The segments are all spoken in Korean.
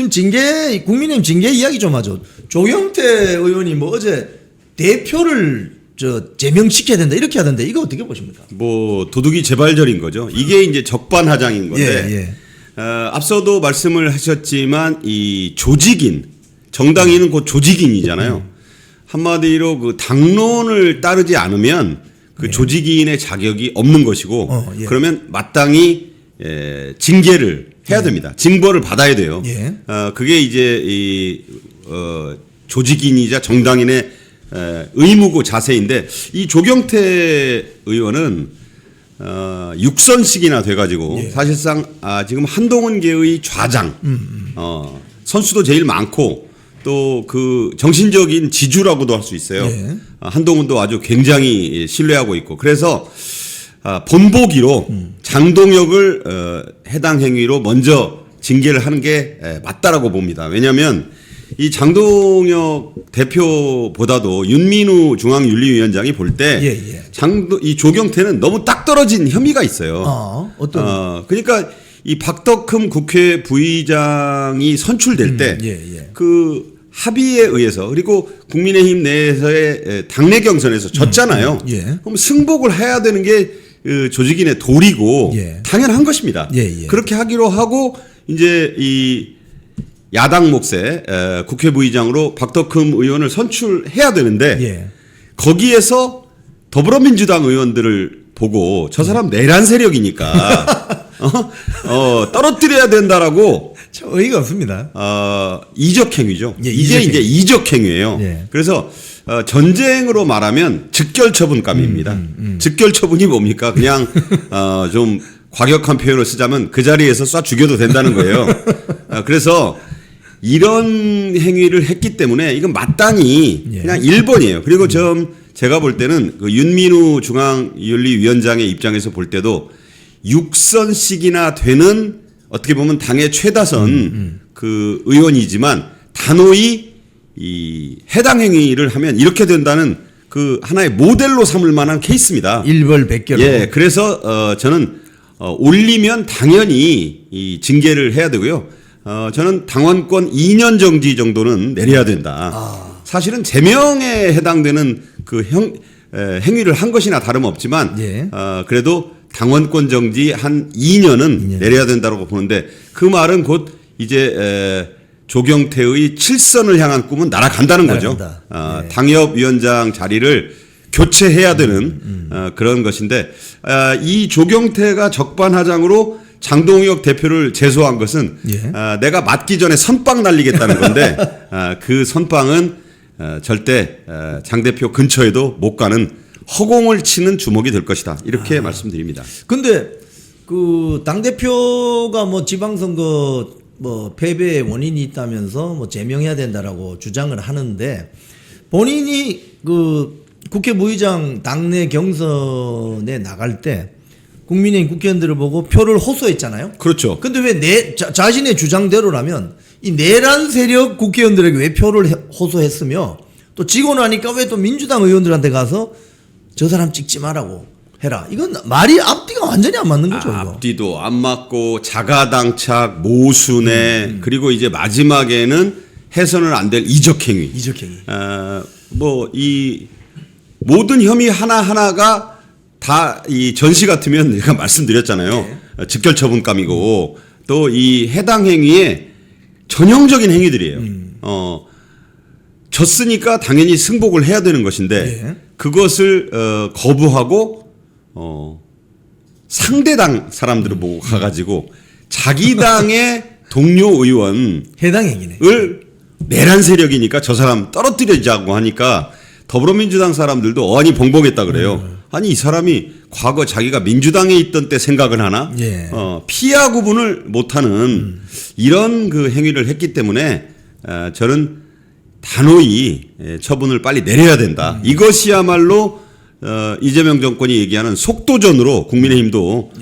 지금 국민의힘 징계 이야기 좀 하죠. 조경태 의원이 뭐 어제 대표를 제명시켜야 된다 이렇게 하던데 이거 어떻게 보십니까? 뭐 도둑이 재발절인 거죠. 이게 이제 적반하장인 건데 앞서도 말씀을 하셨지만 이 조직인 정당인은 곧 조직인이잖아요. 한마디로 그 당론을 따르지 않으면 그 조직인의 자격이 없는 것이고 그러면 마땅히 징계를 해야 됩니다. 징벌을 받아야 돼요. 그게 이제 이 조직인이자 정당인의 의무고 자세인데 이 조경태 의원은 6선씩이나 돼가지고 사실상 지금 한동훈계의 좌장 선수도 제일 많고 또 그 정신적인 지주라고도 할 수 있어요. 한동훈도 아주 굉장히 신뢰하고 있고 그래서 본보기로 장동혁을 해당 행위로 먼저 징계를 하는 게 맞다라고 봅니다. 왜냐하면 이 장동혁 대표보다도 윤민우 중앙윤리위원장이 볼 때 이 조경태는 너무 딱 떨어진 혐의가 있어요. 그러니까 이 박덕흠 국회 부의장이 선출될 때 그 합의에 의해서 그리고 국민의힘 내에서의 당내 경선에서 졌잖아요. 그럼 승복을 해야 되는 게 조직인의 도리고 당연한 것입니다. 그렇게 하기로 하고 이제 이 야당 몫의 국회 부의장으로 박덕흠 의원을 선출해야 되는데 거기에서 더불어민주당 의원들을 보고 저 사람 내란 세력이니까 떨어뜨려야 된다라고 어이가 없습니다. 이적행위죠. 이게 이제 이적행위예요. 그래서 전쟁으로 말하면 즉결처분감입니다. 즉결처분이 뭡니까? 그냥 좀 과격한 표현을 쓰자면 그 자리에서 쏴 죽여도 된다는 거예요. 그래서 이런 행위를 했기 때문에 이건 마땅히 그냥 1번이에요. 그리고 제가 볼 때는 그 윤민우 중앙윤리위원장의 입장에서 볼 때도 6선씩이나 되는 어떻게 보면 당의 최다선 그 의원이지만 단호히 이 해당 행위를 하면 이렇게 된다는 그 하나의 모델로 삼을 만한 케이스입니다. 일벌백계로. 그래서 저는 올리면 당연히 이 징계를 해야 되고요. 저는 당원권 2년 정지 정도는 내려야 된다. 사실은 제명에 해당되는 그 행위를 한 것이나 다름없지만 그래도 당원권 정지 한 2년은 내려야 된다고 보는데 그 말은 곧 이제 조경태의 7선을 향한 꿈은 날아간다는 거죠. 당협위원장 자리를 교체해야 되는 그런 것인데 이 조경태가 적반하장으로 장동혁 대표를 제소한 것은 내가 맞기 전에 선빵 날리겠다는 건데 그 선빵은 절대 장 대표 근처에도 못 가는 허공을 치는 주먹이 될 것이다. 이렇게 말씀드립니다. 근데 그 당대표가 뭐 지방선거 뭐 패배의 원인이 있다면서 뭐 제명해야 된다라고 주장을 하는데 본인이 그 국회 부의장 당내 경선에 나갈 때 국민의힘 국회의원들을 보고 표를 호소했잖아요. 그렇죠. 근데 왜 자신의 주장대로라면 이 내란 세력 국회의원들에게 왜 표를 호소했으며 또 지고 나니까 왜 또 민주당 의원들한테 가서 저 사람 찍지 말라고 해라. 이건 말이 앞뒤가 완전히 안 맞는 거죠. 이거. 앞뒤도 안 맞고 자가당착, 모순회 그리고 이제 마지막에는 해서는 안 될 이적행위. 뭐 이 모든 혐의 하나하나가 다 이 전시 같으면 제가 말씀드렸잖아요. 즉결처분감이고 또 이 해당 행위에 전형적인 행위들이에요. 졌으니까 당연히 승복을 해야 되는 것인데 그것을 거부하고 상대당 사람들을 보고 가가지고 자기 당의 동료 의원 해당 행위네. 을 내란 세력이니까 저 사람 떨어뜨리자고 하니까 더불어민주당 사람들도 어안이 벙벙했다 그래요. 아니 이 사람이 과거 자기가 민주당에 있던 때 생각을 하나? 피하 구분을 못하는 이런 그 행위를 했기 때문에 저는 단호히 처분을 빨리 내려야 된다. 이것이야말로 이재명 정권이 얘기하는 속도전으로 국민의힘도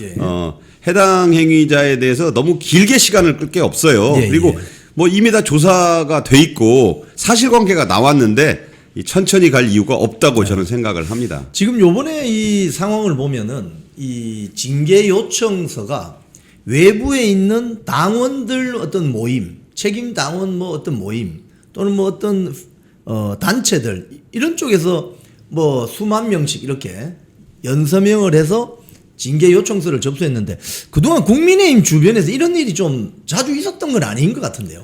해당 행위자에 대해서 너무 길게 시간을 끌 게 없어요. 그리고 뭐 이미 다 조사가 돼 있고 사실관계가 나왔는데 천천히 갈 이유가 없다고 저는 생각을 합니다. 지금 요번에 이 상황을 보면은 이 징계 요청서가 외부에 있는 당원들 어떤 모임, 책임 당원 뭐 어떤 모임 또는 뭐 어떤 단체들 이런 쪽에서 뭐 수만 명씩 이렇게 연서명을 해서 징계 요청서를 접수했는데 그동안 국민의힘 주변에서 이런 일이 좀 자주 있었던 건 아닌 것 같은데요.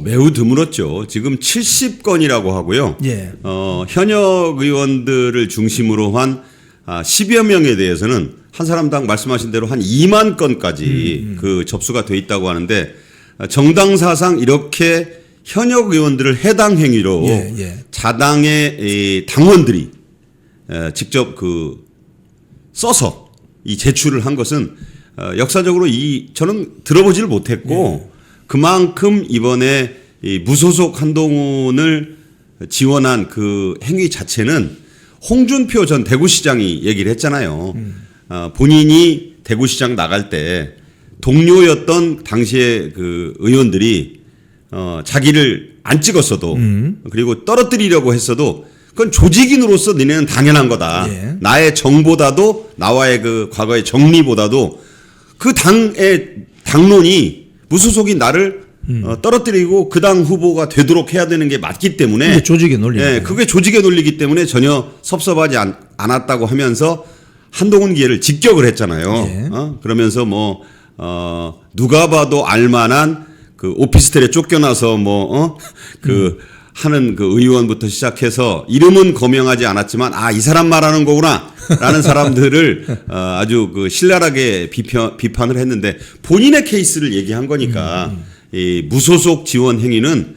매우 드물었죠. 지금 70건이라고 하고요. 예. 현역 의원들을 중심으로 한 10여 명에 대해서는 한 사람당 말씀하신 대로 한 2만 건까지 그 접수가 돼 있다고 하는데 정당 사상 이렇게 현역 의원들을 해당 행위로 자당의 이 당원들이 직접 그 써서 이 제출을 한 것은 역사적으로 저는 들어보지를 못했고 그만큼 이번에 이 무소속 한동훈을 지원한 그 행위 자체는 홍준표 전 대구시장이 얘기를 했잖아요. 본인이 대구시장 나갈 때 동료였던 당시에 그 의원들이 자기를 안 찍었어도 그리고 떨어뜨리려고 했어도 그건 조직인으로서 너네는 당연한 거다. 예. 나의 정보다도 나와의 그 과거의 정리보다도 그 당의 당론이 무소속인 나를 떨어뜨리고 그 당 후보가 되도록 해야 되는 게 맞기 때문에 그게 조직의 논리입니다. 예, 그게 조직의 논리이기 때문에 전혀 섭섭하지 않았다고 하면서 한동훈 기회를 직격을 했잖아요. 예. 그러면서 누가 봐도 알만한 그 오피스텔에 쫓겨나서 하는 그 의원부터 시작해서 이름은 거명하지 않았지만 이 사람 말하는 거구나라는 사람들을 아주 그 신랄하게 비판을 했는데 본인의 케이스를 얘기한 거니까 이 무소속 지원 행위는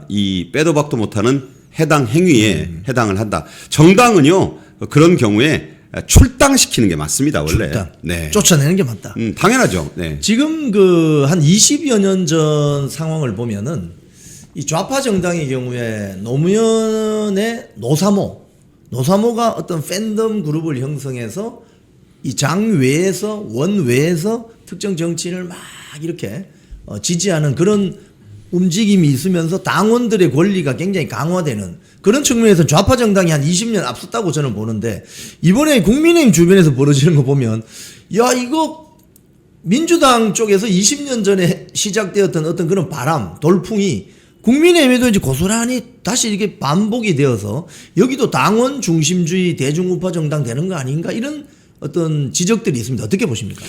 이 빼도 박도 못하는 해당 행위에 해당을 한다. 정당은요 그런 경우에 출당시키는 게 맞습니다 원래. 출당. 네. 쫓아내는 게 맞다. 당연하죠. 네. 지금 그 한 20여 년 전 상황을 보면은 이 좌파 정당의 경우에 노무현의 노사모가 어떤 팬덤 그룹을 형성해서 이 장 외에서 원 외에서 특정 정치인을 막 이렇게 지지하는 그런 움직임이 있으면서 당원들의 권리가 굉장히 강화되는 그런 측면에서 좌파 정당이 한 20년 앞섰다고 저는 보는데 이번에 국민의힘 주변에서 벌어지는 거 보면 이거 민주당 쪽에서 20년 전에 시작되었던 어떤 그런 바람, 돌풍이 국민의힘에도 이제 고스란히 다시 이렇게 반복이 되어서 여기도 당원 중심주의 대중우파 정당 되는 거 아닌가 이런 어떤 지적들이 있습니다. 어떻게 보십니까?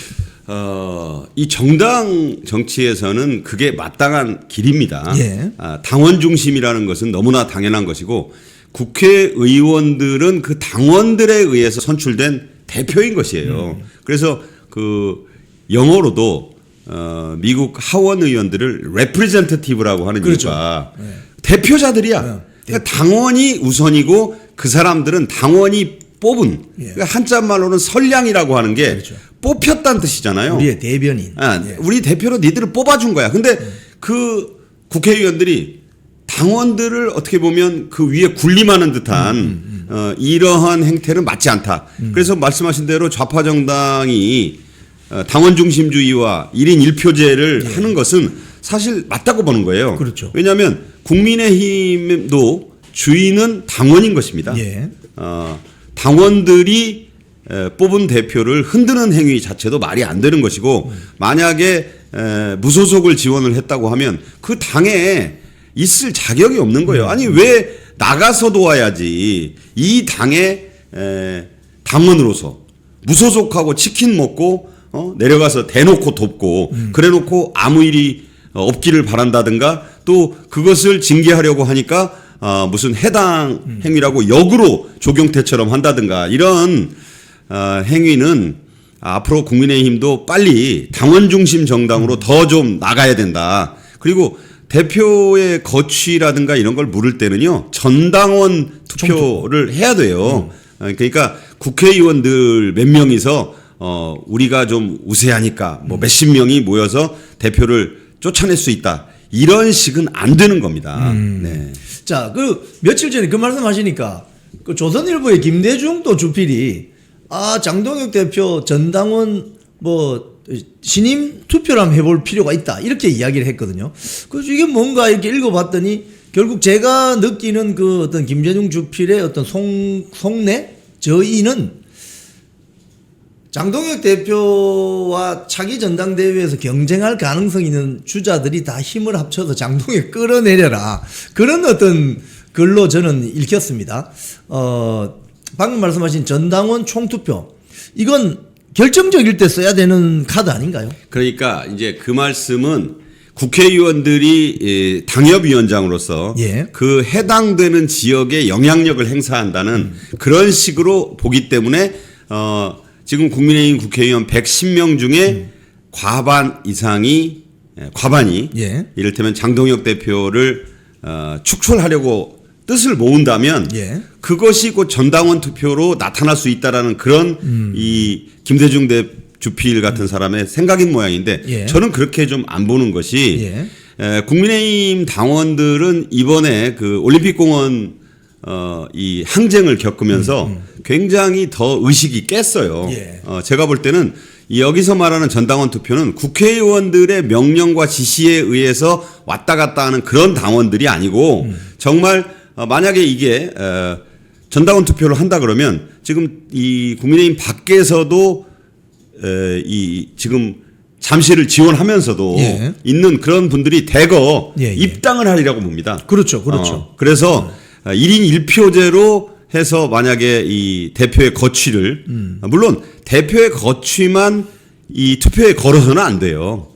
이 정당 정치에서는 그게 마땅한 길입니다. 예. 당원 중심이라는 것은 너무나 당연한 것이고 국회의원들은 그 당원들에 의해서 선출된 대표인 것이에요. 그래서 그 영어로도 미국 하원 의원들을 representative라고 하는 그렇죠. 이유가 대표자들이야. 그러니까 당원이 우선이고 그 사람들은 당원이 뽑은 그러니까 한자 말로는 선량이라고 하는 게 그렇죠. 뽑혔다는 뜻이잖아요. 우리의 대변인. 우리 대표로 니들을 뽑아준 거야. 근데 그 국회의원들이 당원들을 어떻게 보면 그 위에 군림하는 듯한 이러한 행태는 맞지 않다. 그래서 말씀하신 대로 좌파 정당이 당원 중심주의와 1인 1표제를 하는 것은 사실 맞다고 보는 거예요. 그렇죠. 왜냐하면 국민의힘도 주인은 당원인 것입니다. 예. 당원들이 뽑은 대표를 흔드는 행위 자체도 말이 안 되는 것이고 만약에 무소속을 지원을 했다고 하면 그 당에 있을 자격이 없는 거예요. 아니 왜 나가서 도와야지 이 당의 당원으로서 무소속하고 치킨 먹고 내려가서 대놓고 돕고 그래놓고 아무 일이 없기를 바란다든가 또 그것을 징계하려고 하니까 무슨 해당 행위라고 역으로 조경태처럼 한다든가 이런 행위는 앞으로 국민의힘도 빨리 당원 중심 정당으로 더 좀 나가야 된다. 그리고 대표의 거취라든가 이런 걸 물을 때는요 전당원 투표를 해야 돼요. 그러니까 국회의원들 몇 명이서 우리가 좀 우세하니까 뭐 몇십 명이 모여서 대표를 쫓아낼 수 있다. 이런 식은 안 되는 겁니다. 네. 자, 그 며칠 전에 그 말씀하시니까 그 조선일보의 김대중 또 주필이 장동혁 대표 전당원 뭐 신임 투표를 한번 해볼 필요가 있다 이렇게 이야기를 했거든요. 그래서 이게 뭔가 이렇게 읽어봤더니 결국 제가 느끼는 그 어떤 김대중 주필의 어떤 속내 저희는 장동혁 대표와 차기 전당대회에서 경쟁할 가능성 있는 주자들이 다 힘을 합쳐서 장동혁 끌어내려라. 그런 어떤 글로 저는 읽혔습니다. 방금 말씀하신 전당원 총투표. 이건 결정적일 때 써야 되는 카드 아닌가요? 그러니까 이제 그 말씀은 국회의원들이 당협위원장으로서 예. 그 해당되는 지역에 영향력을 행사한다는 그런 식으로 보기 때문에 지금 국민의힘 국회의원 110명 중에 과반이 예. 이를테면 장동혁 대표를 축출하려고 뜻을 모은다면 예. 그것이 곧 전당원 투표로 나타날 수 있다라는 그런 이 김대중 주필 같은 사람의 생각인 모양인데 예. 저는 그렇게 좀 안 보는 것이 예. 국민의힘 당원들은 이번에 그 올림픽공원 이 항쟁을 겪으면서 굉장히 더 의식이 깼어요. 예. 제가 볼 때는 여기서 말하는 전당원 투표는 국회의원들의 명령과 지시에 의해서 왔다 갔다 하는 그런 당원들이 아니고 정말 만약에 이게 전당원 투표를 한다 그러면 지금 이 국민의힘 밖에서도 이 지금 잠시를 지원하면서도 예. 있는 그런 분들이 대거 예, 예. 입당을 하리라고 봅니다. 그렇죠. 그렇죠. 그래서 1인 1표제로 해서 만약에 이 대표의 거취를 물론 대표의 거취만 이 투표에 걸어서는 안 돼요.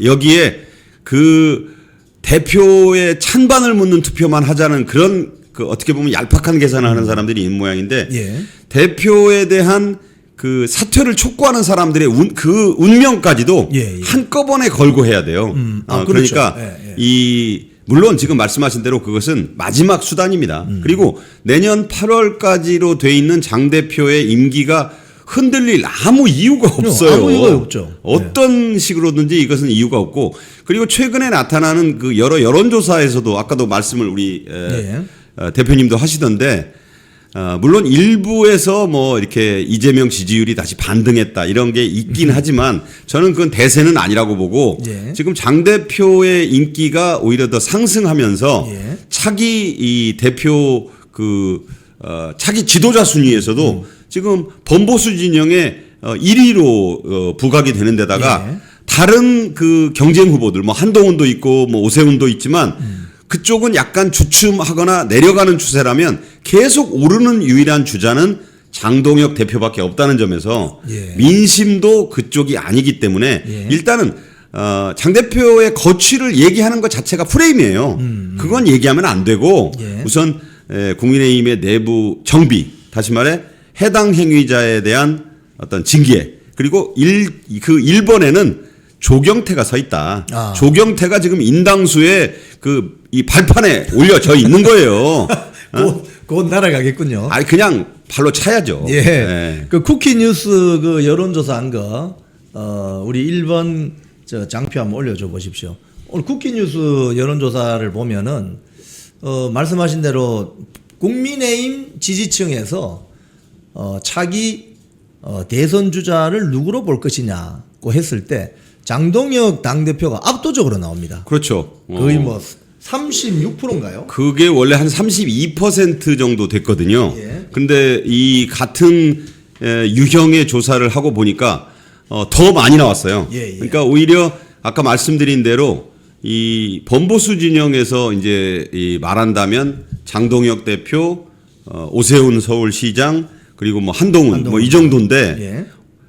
여기에 그 대표의 찬반을 묻는 투표만 하자는 그런 그 어떻게 보면 얄팍한 계산을 하는 사람들이 있는 모양인데 예. 대표에 대한 그 사퇴를 촉구하는 사람들의 그 운명까지도 예, 예. 한꺼번에 걸고 해야 돼요. 그렇죠. 그러니까 예, 예. 이 물론 지금 말씀하신 대로 그것은 마지막 수단입니다. 그리고 내년 8월까지로 돼 있는 장 대표의 임기가 흔들릴 아무 이유가 없어요. 아무 이유가 없죠. 어떤 식으로든지 이것은 이유가 없고 그리고 최근에 나타나는 그 여러 여론조사에서도 아까도 말씀을 우리 대표님도 하시던데 물론 일부에서 뭐 이렇게 이재명 지지율이 다시 반등했다 이런 게 있긴 하지만 저는 그건 대세는 아니라고 보고 예. 지금 장 대표의 인기가 오히려 더 상승하면서 예. 차기 이 대표 차기 지도자 순위에서도 지금 범보수 진영의 1위로 부각이 되는 데다가 예. 다른 그 경쟁 후보들 뭐 한동훈도 있고 뭐 오세훈도 있지만 그쪽은 약간 주춤하거나 내려가는 추세라면 계속 오르는 유일한 주자는 장동혁 대표밖에 없다는 점에서 예. 민심도 그쪽이 아니기 때문에 예. 일단은 장 대표의 거취를 얘기하는 것 자체가 프레임이에요. 그건 얘기하면 안 되고 예. 우선 국민의힘의 내부 정비, 다시 말해 해당 행위자에 대한 어떤 징계 그리고 그 1번에는 조경태가 서 있다. 조경태가 지금 인당수에 이 발판에 올려져 있는 거예요. 곧 날아가겠군요. 아니 그냥 발로 차야죠. 예. 네. 그 쿠키뉴스 그 여론조사 한 거, 우리 1번 장표 한번 올려줘 보십시오. 오늘 쿠키뉴스 여론조사를 보면은, 말씀하신 대로 국민의힘 지지층에서, 차기, 대선 주자를 누구로 볼 것이냐고 했을 때, 장동혁 당대표가 압도적으로 나옵니다. 그렇죠. 거의 뭐 36%인가요? 그게 원래 한 32% 정도 됐거든요. 예. 근데 이 같은 유형의 조사를 하고 보니까 더 많이 나왔어요. 예, 예. 그러니까 오히려 아까 말씀드린 대로 이 범보수 진영에서 이제 말한다면 장동혁 대표, 오세훈 서울시장 그리고 뭐 한동훈 뭐 이 정도인데 예.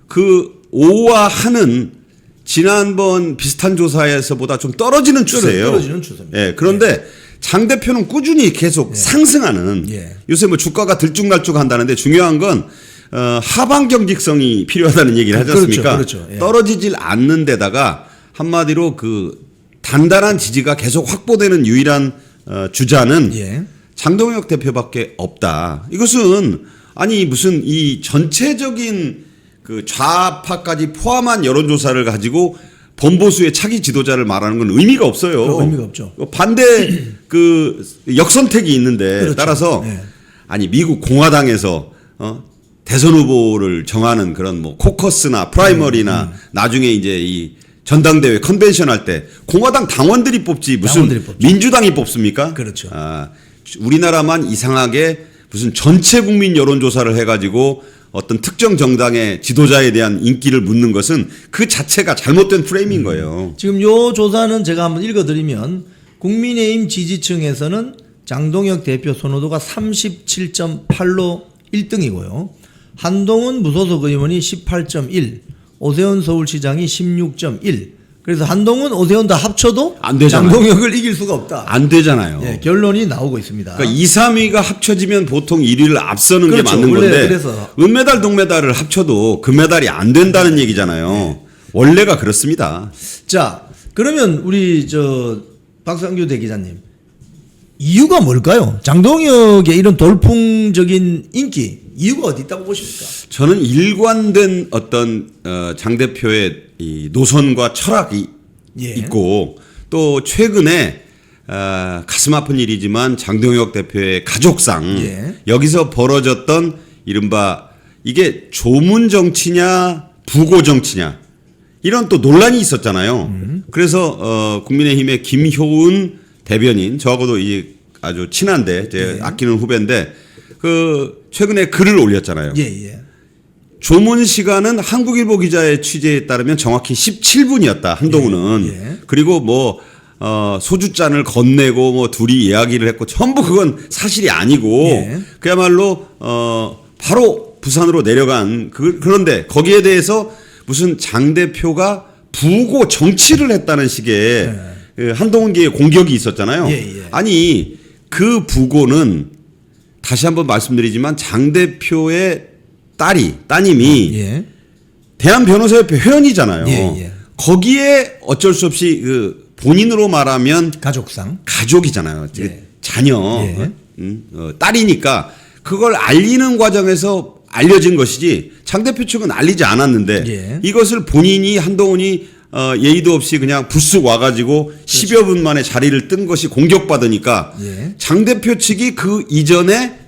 그 5와 한은 지난번 비슷한 조사에서보다 좀 떨어지는 추세예요. 떨어지는 추세입니다. 예, 그런데 장 대표는 꾸준히 계속 상승하는. 예. 요새 뭐 주가가 들쭉날쭉 한다는데 중요한 건 하방 경직성이 필요하다는 얘기를 하지 않습니까? 그렇죠. 예. 떨어지질 않는 데다가 한마디로 그 단단한 지지가 계속 확보되는 유일한 주자는 예. 장동혁 대표밖에 없다. 이것은 아니 무슨 이 전체적인 그 좌파까지 포함한 여론조사를 가지고 범보수의 차기 지도자를 말하는 건 의미가 없어요. 의미가 없죠. 반대 그 역선택이 있는데 그렇죠. 따라서 네. 아니 미국 공화당에서 대선 후보를 정하는 그런 뭐 코커스나 프라이머리나 나중에 이제 이 전당대회 컨벤션 할 때 공화당 당원들이 뽑지 무슨 당원들이 뽑죠. 민주당이 뽑습니까? 그렇죠. 우리나라만 이상하게 무슨 전체 국민 여론조사를 해가지고 어떤 특정 정당의 지도자에 대한 인기를 묻는 것은 그 자체가 잘못된 프레임인 거예요. 지금 요 조사는 제가 한번 읽어드리면 국민의힘 지지층에서는 장동혁 대표 선호도가 37.8로 1등이고요. 한동훈 무소속 의원이 18.1, 오세훈 서울시장이 16.1. 그래서 한동훈, 오세훈 다 합쳐도 안 되잖아요. 장동혁을 이길 수가 없다. 안 되잖아요. 예, 결론이 나오고 있습니다. 그러니까 2, 3위가 합쳐지면 보통 1위를 앞서는 그렇죠. 게 맞는 원래 건데 그래서. 은메달, 동메달을 합쳐도 금메달이 안 된다는 얘기잖아요. 원래가 그렇습니다. 자, 그러면 우리 박상규 대기자님, 이유가 뭘까요? 장동혁의 이런 돌풍적인 인기 이유가 어디 있다고 보십니까? 저는 일관된 어떤 장 대표의 이 노선과 철학이 예. 있고 또 최근에 가슴 아픈 일이지만 장동혁 대표의 가족상 예. 여기서 벌어졌던 이른바 이게 조문 정치냐 부고 정치냐 이런 또 논란이 있었잖아요. 그래서 국민의힘의 김효은 대변인 저하고도 이 아주 친한데 제 아끼는 후배인데 그 최근에 글을 올렸잖아요. 예. 조문 시간은 한국일보 기자의 취재에 따르면 정확히 17분이었다. 한동훈은. 예. 그리고 뭐 소주잔을 건네고 뭐 둘이 이야기를 했고 전부 그건 사실이 아니고 예. 그야말로 바로 부산으로 내려간 그런데 거기에 대해서 무슨 장 대표가 부고 정치를 했다는 식의 그 한동훈계의 공격이 있었잖아요. 예. 아니 그 부고는 다시 한번 말씀드리지만 장 대표의 따님이 예. 대한변호사협회 회원이잖아요. 예. 거기에 어쩔 수 없이 그 본인으로 말하면 가족상. 가족이잖아요. 예. 자녀, 예. 딸이니까 그걸 알리는 과정에서 알려진 것이지 장 대표 측은 알리지 않았는데 예. 이것을 본인이 한동훈이 예의도 없이 그냥 불쑥 와가지고 10여 분 만에 자리를 뜬 것이 공격받으니까 예. 장 대표 측이 그 이전에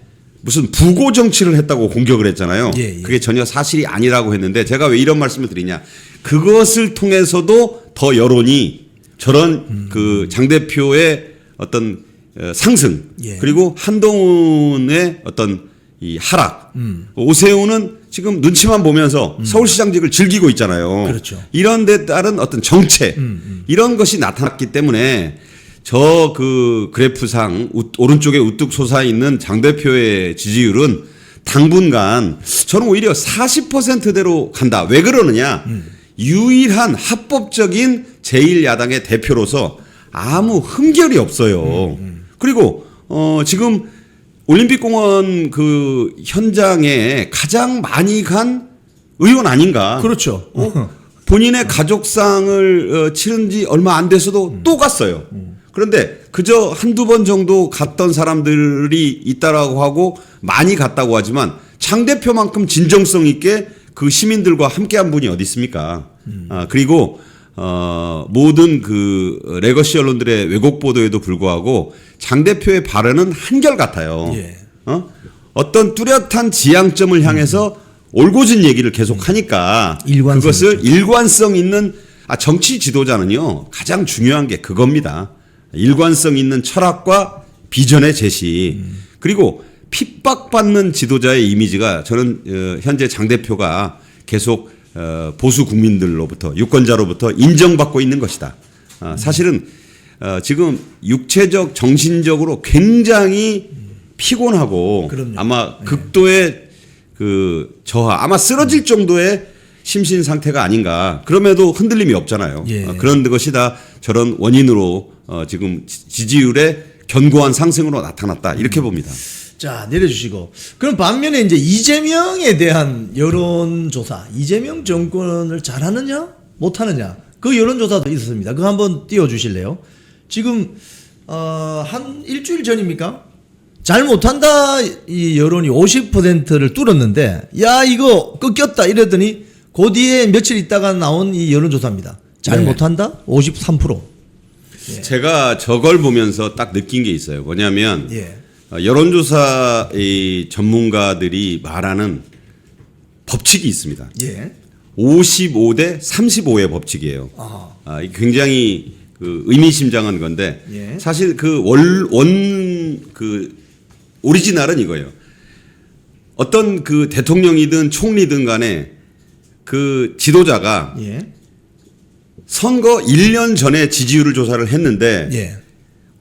무슨 부고 정치를 했다고 공격을 했잖아요. 예. 그게 전혀 사실이 아니라고 했는데 제가 왜 이런 말씀을 드리냐. 그것을 통해서도 더 여론이 저런 그 장 대표의 어떤 상승 예. 그리고 한동훈의 어떤 이 하락 오세훈은 지금 눈치만 보면서 서울시장직을 즐기고 있잖아요. 그렇죠. 이런 데 따른 어떤 정체 이런 것이 나타났기 때문에 저 그 그래프상 오른쪽에 우뚝 솟아 있는 장 대표의 지지율은 당분간 저는 오히려 40%대로 간다. 왜 그러느냐? 유일한 합법적인 제1야당의 대표로서 아무 흠결이 없어요. 그리고 지금 올림픽공원 그 현장에 가장 많이 간 의원 아닌가? 그렇죠. 본인의 가족상을 치른 지 얼마 안 돼서도 또 갔어요. 그런데 그저 한두 번 정도 갔던 사람들이 있다라고 하고 많이 갔다고 하지만 장 대표만큼 진정성 있게 그 시민들과 함께한 분이 어디 있습니까? 그리고 모든 그 레거시 언론들의 왜곡 보도에도 불구하고 장 대표의 발언은 한결같아요. 예. 어떤 뚜렷한 지향점을 향해서 올곧은 얘기를 계속 하니까 일관성 그것을 일관성 있는 정치 지도자는요 가장 중요한 게 그겁니다. 일관성 있는 철학과 비전의 제시 그리고 핍박받는 지도자의 이미지가 저는 현재 장 대표가 계속 보수 국민들로부터 유권자로부터 인정받고 있는 것이다. 사실은 지금 육체적 정신적으로 굉장히 피곤하고 그럼요. 아마 극도의 그 저하 아마 쓰러질 정도의 심신 상태가 아닌가. 그럼에도 흔들림이 없잖아요. 예. 그런 것이 다 저런 원인으로 지금 지지율의 견고한 상승으로 나타났다. 이렇게 봅니다. 자, 내려주시고. 그럼 반면에 이제 이재명에 대한 여론조사, 이재명 정권을 잘하느냐, 못하느냐, 그 여론조사도 있었습니다. 그거 한번 띄워주실래요? 지금, 한 일주일 전입니까? 잘 못한다, 이 여론이 50%를 뚫었는데, 야, 이거 꺾였다, 이러더니, 그 뒤에 며칠 있다가 나온 이 여론조사입니다. 잘 네. 못한다? 53%. 제가 저걸 보면서 딱 느낀 게 있어요. 뭐냐면, 예. 여론조사 이 전문가들이 말하는 법칙이 있습니다. 예. 55대 35의 법칙이에요. 이게 굉장히 그 의미심장한 건데 예. 사실 그 오리지널은 이거예요. 어떤 그 대통령이든 총리든 간에 그 지도자가 예. 선거 1년 전에 지지율을 조사를 했는데 예.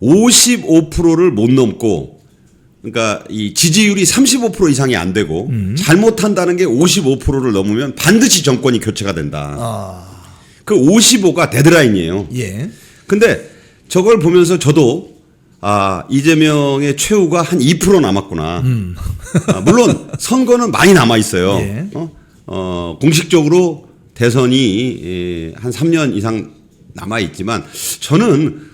55%를 못 넘고 그러니까 이 지지율이 35% 이상이 안 되고 잘못한다는 게 55%를 넘으면 반드시 정권이 교체가 된다. 아. 그 55가 데드라인이에요. 예. 근데 저걸 보면서 저도 아, 이재명의 최후가 한 2% 남았구나. 아, 물론 선거는 많이 남아 있어요. 예. 공식적으로 대선이 한 3년 이상 남아 있지만 저는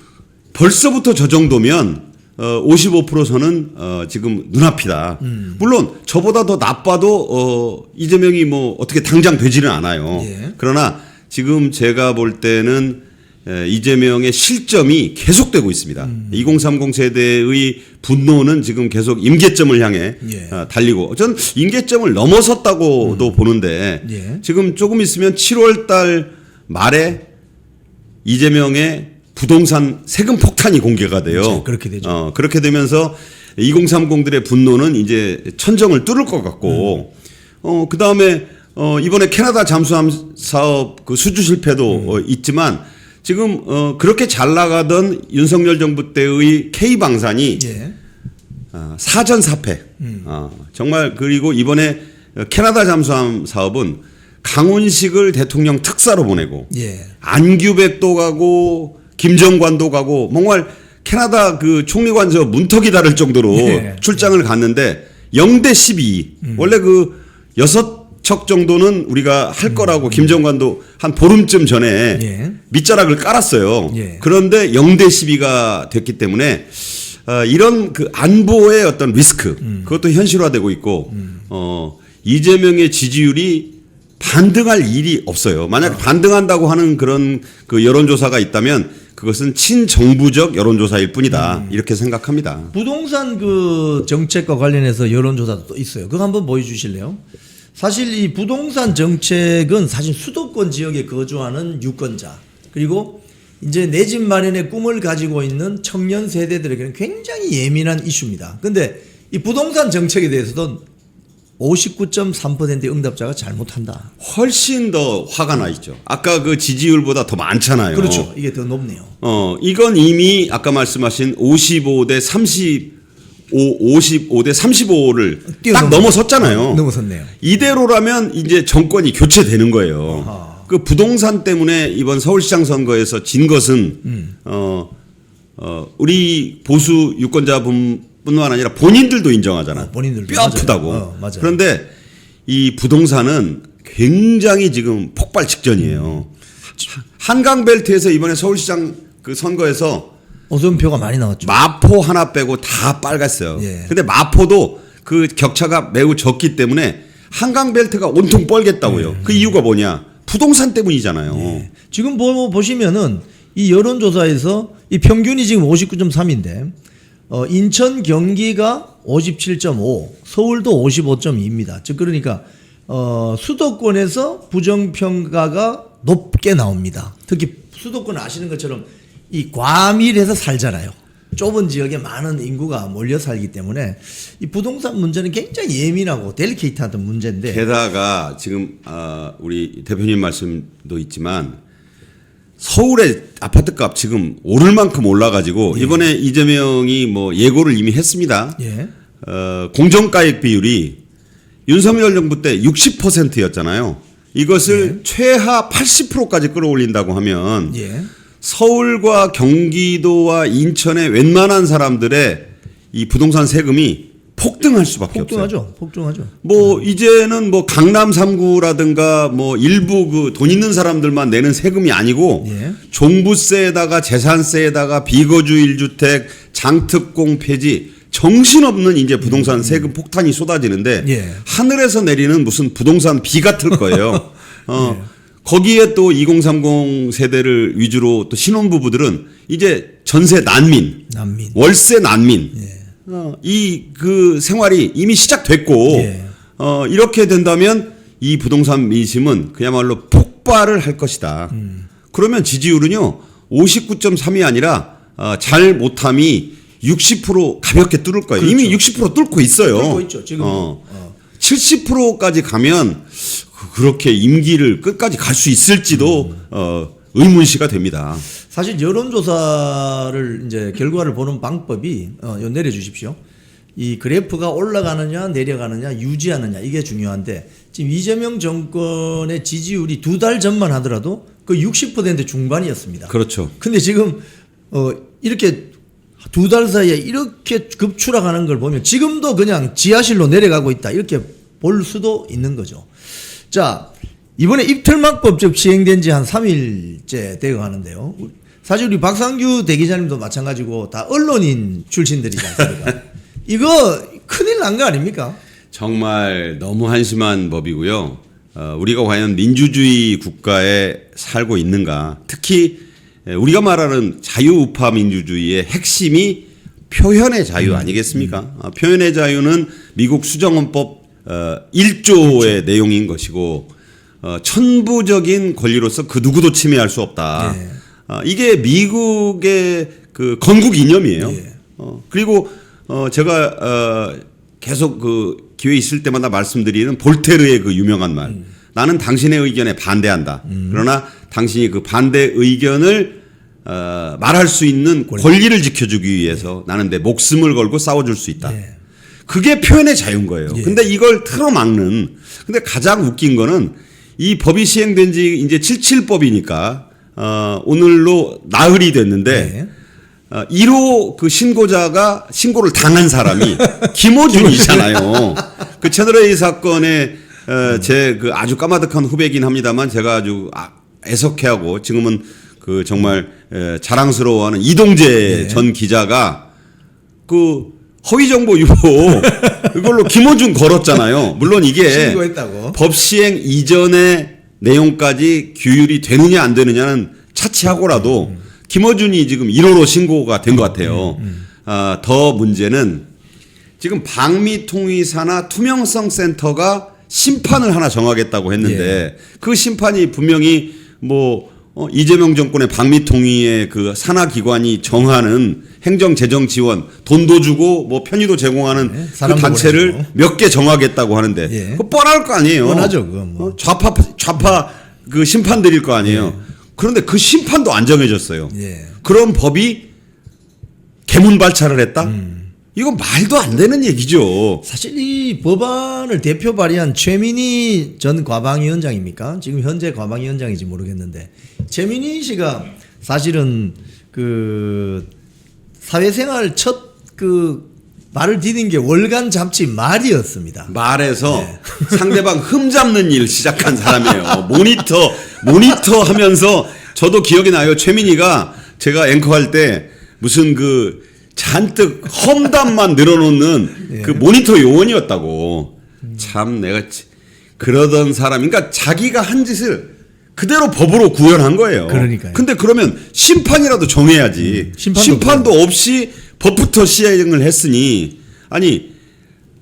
벌써부터 저 정도면 55%선은 지금 눈앞이다. 물론 저보다 더 나빠도 이재명이 뭐 어떻게 당장 되지는 않아요. 예. 그러나 지금 제가 볼 때는 이재명의 실점이 계속되고 있습니다. 2030 세대의 분노는 지금 계속 임계점을 향해 예. 달리고 전 임계점을 넘어섰다고도 보는데 예. 지금 조금 있으면 7월 달 말에 이재명의 부동산 세금 폭탄이 공개가 돼요. 그렇죠. 그렇게 되죠. 그렇게 되면서 2030들의 분노는 이제 천정을 뚫을 것 같고 그 다음에 이번에 캐나다 잠수함 사업 그 수주 실패도 있지만 지금 그렇게 잘 나가던 윤석열 정부 때의 K방산이 예. 사전사패. 정말 그리고 이번에 캐나다 잠수함 사업은 강훈식을 대통령 특사로 보내고 예. 안규백도 가고 김정관도 가고 정말 캐나다 그 총리관저 문턱이 다를 정도로 예. 출장을 갔는데 0대 12. 원래 그 6척 정도는 우리가 할 거라고 김정관도 한 보름쯤 전에 예. 밑자락을 깔았어요. 예. 그런데 0대 12가 됐기 때문에 이런 그 안보의 어떤 리스크 그것도 현실화되고 있고 이재명의 지지율이 반등할 일이 없어요. 만약 반등한다고 하는 그런 그 여론조사가 있다면 그것은 친정부적 여론조사일 뿐이다. 이렇게 생각합니다. 부동산 그 정책과 관련해서 여론조사도 또 있어요. 그거 한번 보여주실래요? 사실 이 부동산 정책은 사실 수도권 지역에 거주하는 유권자 그리고 이제 내 집 마련의 꿈을 가지고 있는 청년 세대들에게는 굉장히 예민한 이슈입니다. 근데 이 부동산 정책에 대해서도 59.3%의 응답자가 잘못한다. 훨씬 더 화가 나 있죠. 아까 그 지지율보다 더 많잖아요. 그렇죠. 이게 더 높네요. 이건 이미 아까 말씀하신 55대 35를 딱 넘어섰잖아요. 넘어섰네요. 이대로라면 이제 정권이 교체되는 거예요. 그 부동산 때문에 이번 서울시장 선거에서 진 것은 우리 보수 유권자분뿐만 아니라 본인들도 인정하잖아요. 본인들도 뼈 아프다고. 맞아요. 그런데 이 부동산은 굉장히 지금 폭발 직전이에요. 한강벨트에서 이번에 서울시장 그 선거에서 오선표가 많이 나왔죠. 마포 하나 빼고 다 빨갔어요. 예. 근데 마포도 그 격차가 매우 적기 때문에 한강벨트가 온통 뻘겠다고요. 그 이유가 뭐냐? 부동산 때문이잖아요. 예. 지금 보시면은 이 여론조사에서 이 평균이 지금 59.3인데 인천 경기가 57.5, 서울도 55.2입니다. 즉 그러니까 수도권에서 부정평가가 높게 나옵니다. 특히 수도권 아시는 것처럼 이 과밀해서 살잖아요. 좁은 지역에 많은 인구가 몰려 살기 때문에 이 부동산 문제는 굉장히 예민하고 델리케이트한 문제인데 게다가 지금 우리 대표님 말씀도 있지만 서울의 아파트값 지금 오를 만큼 올라가지고 예. 이번에 이재명이 뭐 예고를 이미 했습니다. 예. 공정가액 비율이 윤석열 정부 때 60%였잖아요. 이것을 최하 80%까지 끌어올린다고 하면 예. 서울과 경기도와 인천의 웬만한 사람들의 이 부동산 세금이 폭등할 수밖에 없어요. 폭등하죠. 뭐 이제는 뭐 강남 3구라든가 뭐 일부 그 돈 있는 사람들만 내는 세금이 아니고 예. 종부세에다가 재산세에다가 비거주 1주택 장특공 폐지 정신없는 이제 부동산 세금 폭탄이 쏟아지는데 예. 하늘에서 내리는 무슨 부동산 비 같을 거예요. 거기에 또 2030 세대를 위주로 또 신혼부부들은 이제 전세 난민, 월세 난민, 이 그 생활이 이미 시작됐고, 예. 이렇게 된다면 이 부동산 민심은 그야말로 폭발을 할 것이다. 그러면 지지율은요, 59.3이 아니라 잘 못함이 60% 가볍게 뚫을 거예요. 그렇죠. 이미 60% 뚫고 있어요. 뚫고 있죠. 지금 70%까지 가면 그렇게 임기를 끝까지 갈 수 있을지도 의문시가 됩니다. 사실 여론조사를 이제 결과를 보는 방법이 요 내려주십시오. 이 그래프가 올라가느냐 내려가느냐 유지하느냐 이게 중요한데 지금 이재명 정권의 지지율이 2달 전만 하더라도 그 60% 중반이었습니다. 그렇죠. 근데 지금 이렇게 2달 사이에 이렇게 급추락하는 걸 보면 지금도 그냥 지하실로 내려가고 있다 이렇게 볼 수도 있는 거죠. 자, 이번에 입틀막법 시행된 지 한 3일째 되어 가는데요. 사실 우리 박상규 대기자님도 마찬가지고 다 언론인 출신들이지 않습니까? 이거 큰일 난 거 아닙니까? 정말 너무 한심한 법이고요. 우리가 과연 민주주의 국가에 살고 있는가? 특히 우리가 말하는 자유우파 민주주의의 핵심이 표현의 자유 아니겠습니까? 표현의 자유는 미국 수정헌법 1조의 그렇죠. 내용인 것이고 천부적인 권리로서 그 누구도 침해할 수 없다. 네. 이게 미국의 그 건국 이념이에요. 네. 그리고 제가 계속 그 기회 있을 때마다 말씀드리는 볼테르의 그 유명한 말. 나는 당신의 의견에 반대한다. 그러나 당신이 그 반대 의견을 말할 수 있는 권리를 지켜주기 위해서 나는 내 목숨을 걸고 싸워줄 수 있다. 네. 그게 표현의 자유인 거예요. 예. 근데 이걸 틀어막는, 근데 가장 웃긴 거는 이 법이 시행된 지 이제 77법이니까, 오늘로 나흘이 됐는데, 네. 1호 그 신고자가 신고를 당한 사람이 김어준이잖아요. 그 채널A 사건에 제 그 아주 까마득한 후배긴 합니다만 제가 아주 애석해하고 지금은 그 정말 자랑스러워하는 이동재 네. 전 기자가 그 허위정보 유포 이걸로 김어준 걸었잖아요. 물론 이게 신고했다고. 법 시행 이전의 내용까지 규율이 되느냐 안 되느냐는 차치하고라도 김어준이 지금 1호로 신고가 된 것 같아요. 더 문제는 지금 방미통위사나 투명성센터가 심판을 하나 정하겠다고 했는데 예. 그 심판이 분명히 뭐 이재명 정권의 방미통위의 그 산하기관이 정하는 행정재정 지원 돈도 주고 뭐 편의도 제공하는 네, 그 단체를 몇 개 정하겠다고 하는데 예. 그거 뻔할 거 아니에요. 뻔하죠, 그건 뭐. 좌파 그 심판들일 거 아니에요. 그런데 그 심판도 안 정해졌어요. 예. 그런 법이 개문 발차를 했다? 이건 말도 안 되는 얘기죠. 사실 이 법안을 대표 발의한 최민희 전 과방위원장입니까? 지금 현재 과방위원장인지 모르겠는데 최민희 씨가 사실은 그 사회생활 첫 그 말을 디딘 게 월간 잡지 말이었습니다. 말에서 상대방 흠 잡는 일 시작한 사람이에요. 모니터 하면서 저도 기억이 나요. 최민희가 제가 앵커할 때 무슨 그 잔뜩 험담만 늘어놓는 그 모니터 요원이었다고. 참 내가 그러던 사람, 그러니까 자기가 한 짓을 그대로 법으로 구현한 거예요. 그러니까요. 근데 그러면 심판이라도 정해야지. 심판도 없이 법부터 시행을 했으니 아니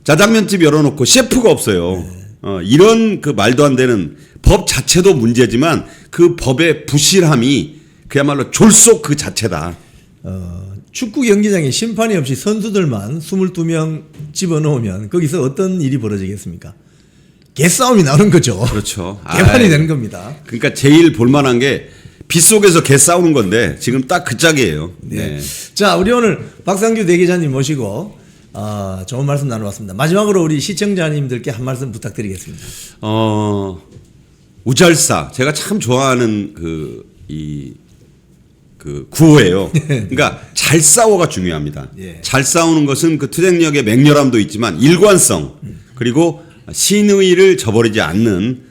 짜장면집 열어놓고 셰프가 없어요. 이런 그 말도 안 되는 법 자체도 문제지만 그 법의 부실함이 그야말로 졸속 그 자체다. 축구 경기장에 심판이 없이 선수들만 22명 집어넣으면 거기서 어떤 일이 벌어지겠습니까? 개싸움이 나오는 거죠. 그렇죠. 개판이 되는 겁니다. 그러니까 제일 볼만한 게 빗속에서 개 싸우는 건데 지금 딱 그 짝이에요. 네. 자, 우리 오늘 박상규 대기자님 모시고 좋은 말씀 나눠봤습니다. 마지막으로 우리 시청자님들께 한 말씀 부탁드리겠습니다. 우잘사 제가 참 좋아하는 그 구호예요. 그러니까 잘 싸워가 중요합니다. 예. 잘 싸우는 것은 그 투쟁력의 맹렬함도 있지만 일관성 그리고 신의를 저버리지 않는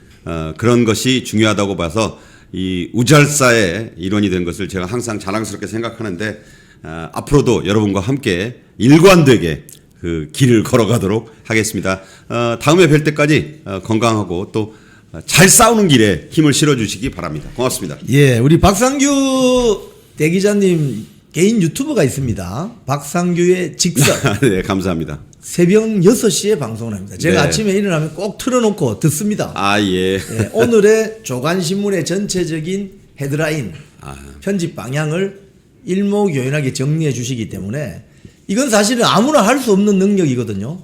그런 것이 중요하다고 봐서 이 우잘사의 일원이 된 것을 제가 항상 자랑스럽게 생각하는데 앞으로도 여러분과 함께 일관되게 그 길을 걸어가도록 하겠습니다. 다음에 뵐 때까지 건강하고 또 잘 싸우는 길에 힘을 실어주시기 바랍니다. 고맙습니다. 예, 우리 박상규 대기자님 개인 유튜브가 있습니다. 박상규의 직설. 네, 감사합니다. 새벽 6시에 방송을 합니다. 제가 네. 아침에 일어나면 꼭 틀어놓고 듣습니다. 아, 예. 예, 오늘의 조간신문의 전체적인 헤드라인, 편집 방향을 일목요연하게 정리해 주시기 때문에 이건 사실은 아무나 할 수 없는 능력이거든요.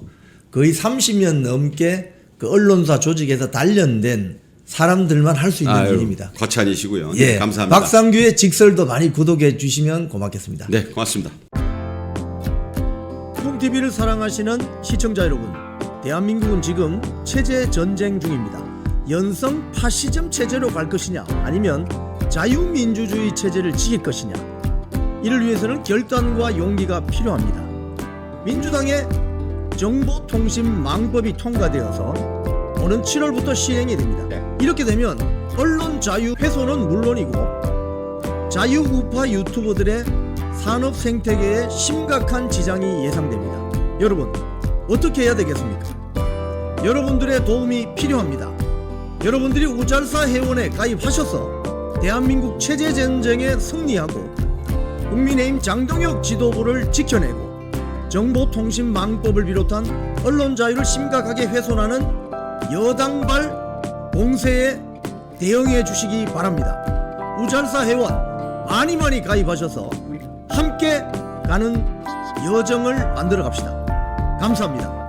거의 30년 넘게 그 언론사 조직에서 단련된 사람들만 할 수 있는 아유, 일입니다. 과찬이시고요. 예, 네, 감사합니다. 박상규의 직설도 많이 구독해 주시면 고맙겠습니다. 네, 고맙습니다. 콩TV를 사랑하시는 시청자 여러분, 대한민국은 지금 체제 전쟁 중입니다. 연성 파시즘 체제로 갈 것이냐, 아니면 자유민주주의 체제를 지킬 것이냐, 이를 위해서는 결단과 용기가 필요합니다. 민주당의 정보통신망법이 통과되어서 오는 7월부터 시행이 됩니다. 이렇게 되면 언론 자유 훼손은 물론이고 자유우파 유튜버들의 산업 생태계에 심각한 지장이 예상됩니다. 여러분, 어떻게 해야 되겠습니까? 여러분들의 도움이 필요합니다. 여러분들이 우잘사 회원에 가입하셔서 대한민국 체제 전쟁에 승리하고 국민의힘 장동혁 지도부를 지켜내고 정보통신망법을 비롯한 언론 자유를 심각하게 훼손하는 여당발 공세에 대응해 주시기 바랍니다. 우잘사 회원 많이 가입하셔서 함께 가는 여정을 만들어 갑시다. 감사합니다.